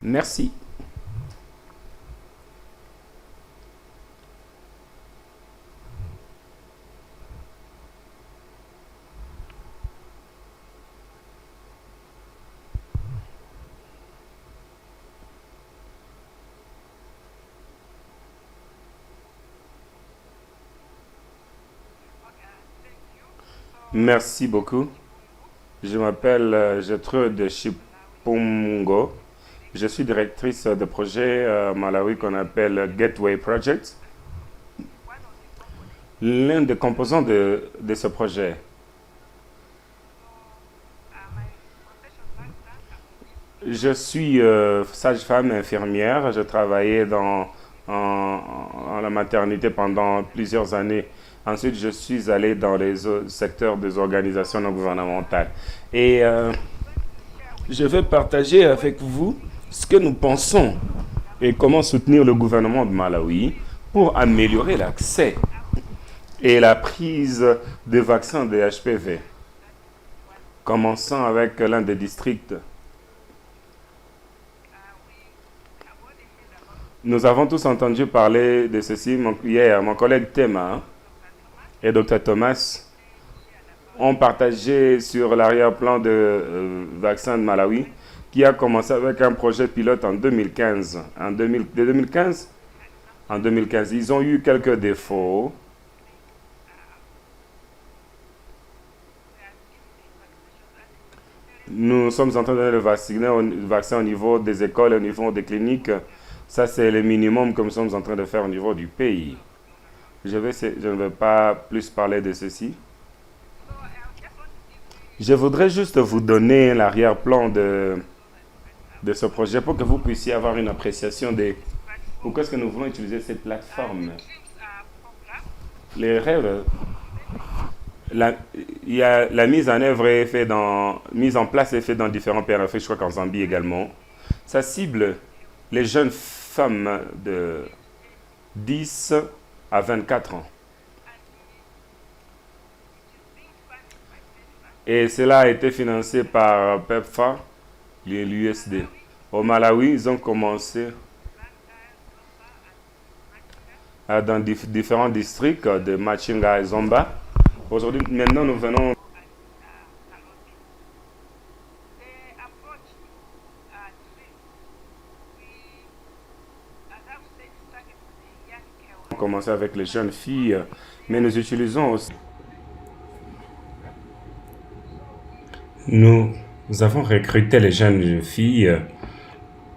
Merci. Merci beaucoup. Je m'appelle Gertrude Chipungo. Je suis directrice de projet Malawi qu'on appelle Gateway Project. L'un des composants de ce projet, je suis sage-femme infirmière. Je travaillais en la maternité pendant plusieurs années. Ensuite, je suis allé dans les secteurs des organisations non gouvernementales. Et je vais partager avec vous ce que nous pensons et comment soutenir le gouvernement de Malawi pour améliorer l'accès et la prise des vaccins des HPV. Commençons avec l'un des districts. Nous avons tous entendu parler de ceci hier. Mon collègue Tema et Dr Thomas ont partagé sur l'arrière-plan de vaccins de Malawi qui a commencé avec un projet pilote en 2015. De 2015 En 2015, ils ont eu quelques défauts. Nous sommes en train de donner le vaccin au niveau des écoles, au niveau des cliniques. Ça, c'est le minimum que nous sommes en train de faire au niveau du pays. Je ne vais pas plus parler de ceci. Je voudrais juste vous donner l'arrière-plan de ce projet pour que vous puissiez avoir une appréciation de pourquoi est-ce que nous voulons utiliser cette plateforme. Les rêves, la mise en œuvre est faite mise en place est faite dans différents pays en Afrique, je crois qu'en Zambie également. Ça cible les jeunes femmes de 10 à 24 ans. Et cela a été financé par PEPFAR, l'USD. Au Malawi, ils ont commencé dans différents districts de Machinga et Zomba. Aujourd'hui, maintenant, nous venons commencer avec les jeunes filles, mais nous utilisons aussi. Nous avons recruté les jeunes filles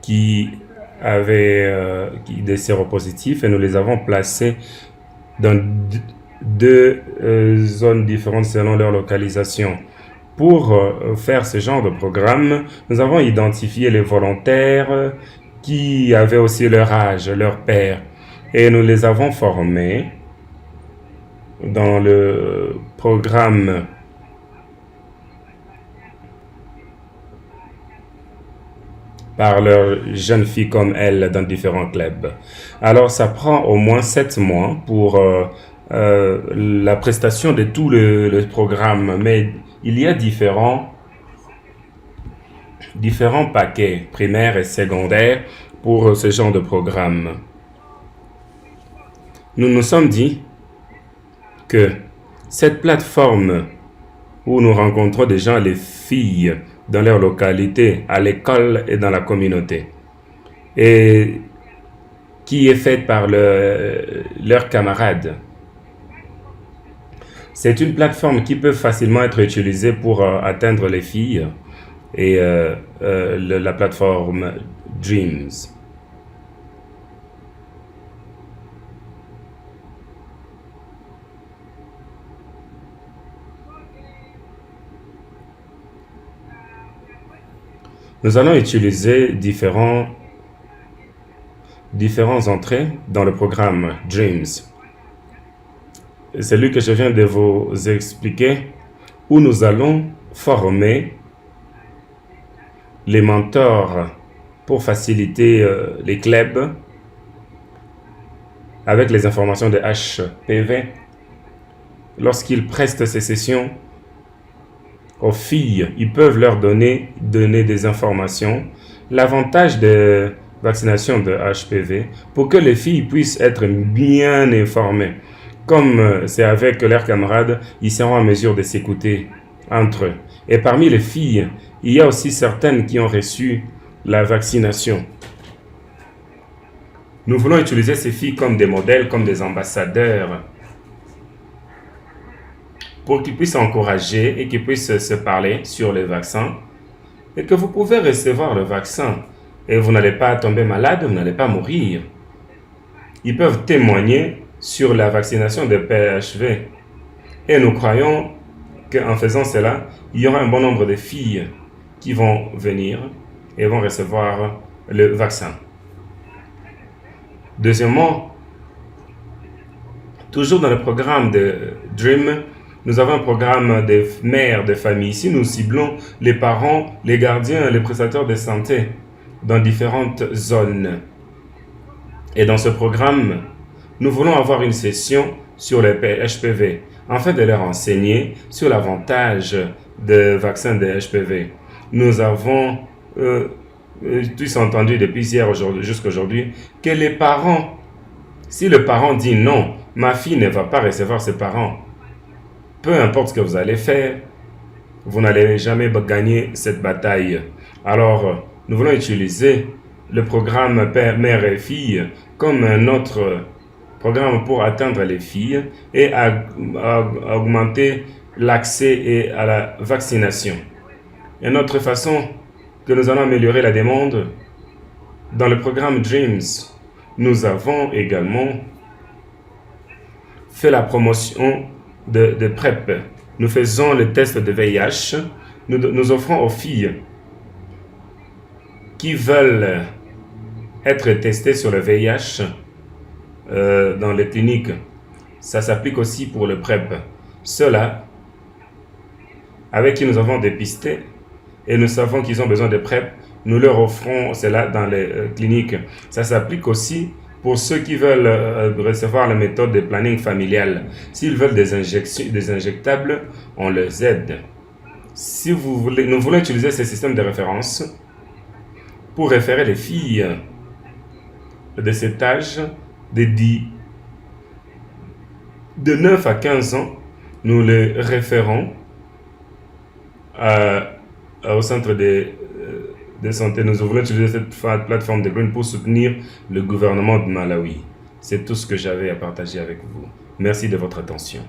qui avaient des séropositifs et nous les avons placées dans deux zones différentes selon leur localisation. Pour faire ce genre de programme, nous avons identifié les volontaires qui avaient aussi leur âge, leur père, et nous les avons formés dans le programme par leurs jeunes filles comme elles dans différents clubs. Alors, ça prend au moins 7 mois pour la prestation de tout le programme, mais il y a différents paquets primaires et secondaires pour ce genre de programme. Nous nous sommes dit que cette plateforme où nous rencontrons des gens, les filles, dans leur localité, à l'école et dans la communauté, et qui est faite par leurs camarades. C'est une plateforme qui peut facilement être utilisée pour atteindre les filles et la plateforme Dreams. Nous allons utiliser différentes entrées dans le programme Dreams. Celui que je viens de vous expliquer, où nous allons former les mentors pour faciliter les clubs avec les informations de HPV. Lorsqu'ils prestent ces sessions aux filles, ils peuvent leur donner des informations L'avantage de vaccination de HPV, pour que les filles puissent être bien informées, comme c'est avec leurs camarades, ils seront en mesure de s'écouter entre eux. Et parmi les filles, il y a aussi certaines qui ont reçu la vaccination. Nous voulons utiliser ces filles comme des modèles, comme des ambassadeurs, pour qu'ils puissent encourager et qu'ils puissent se parler sur le vaccin, et que vous pouvez recevoir le vaccin et vous n'allez pas tomber malade, vous n'allez pas mourir. Ils peuvent témoigner sur la vaccination de PHV. Et nous croyons qu'en faisant cela, il y aura un bon nombre de filles qui vont venir et vont recevoir le vaccin. Deuxièmement, toujours dans le programme de DREAM, nous avons un programme de mères de famille. Ici, nous ciblons les parents, les gardiens, les prestataires de santé dans différentes zones. Et dans ce programme, nous voulons avoir une session sur le HPV, afin de leur enseigner sur l'avantage des vaccins de HPV. Nous avons tous entendu depuis hier jusqu'à aujourd'hui que les parents, si le parent dit non, ma fille ne va pas recevoir ses parents, peu importe ce que vous allez faire, vous n'allez jamais gagner cette bataille. Alors, nous voulons utiliser le programme Père, Mère et Fille comme un autre programme pour atteindre les filles et augmenter l'accès à la vaccination. Une autre façon que nous allons améliorer la demande, dans le programme DREAMS, nous avons également fait la promotion de PrEP. Nous faisons le test de VIH. Nous offrons aux filles qui veulent être testées sur le VIH dans les cliniques. Ça s'applique aussi pour le PrEP. Ceux-là, avec qui nous avons dépisté et nous savons qu'ils ont besoin de PrEP, nous leur offrons cela dans les cliniques. Ça s'applique aussi pour ceux qui veulent recevoir la méthode de planning familial. S'ils veulent des injectables, on les aide. Si vous voulez, nous voulons utiliser ce système de référence pour référer les filles de cet âge de 9 à 15 ans. Nous les référons au centre de santé. Nous voulons utiliser cette plateforme de Green pour soutenir le gouvernement de Malawi. C'est tout ce que j'avais à partager avec vous. Merci de votre attention.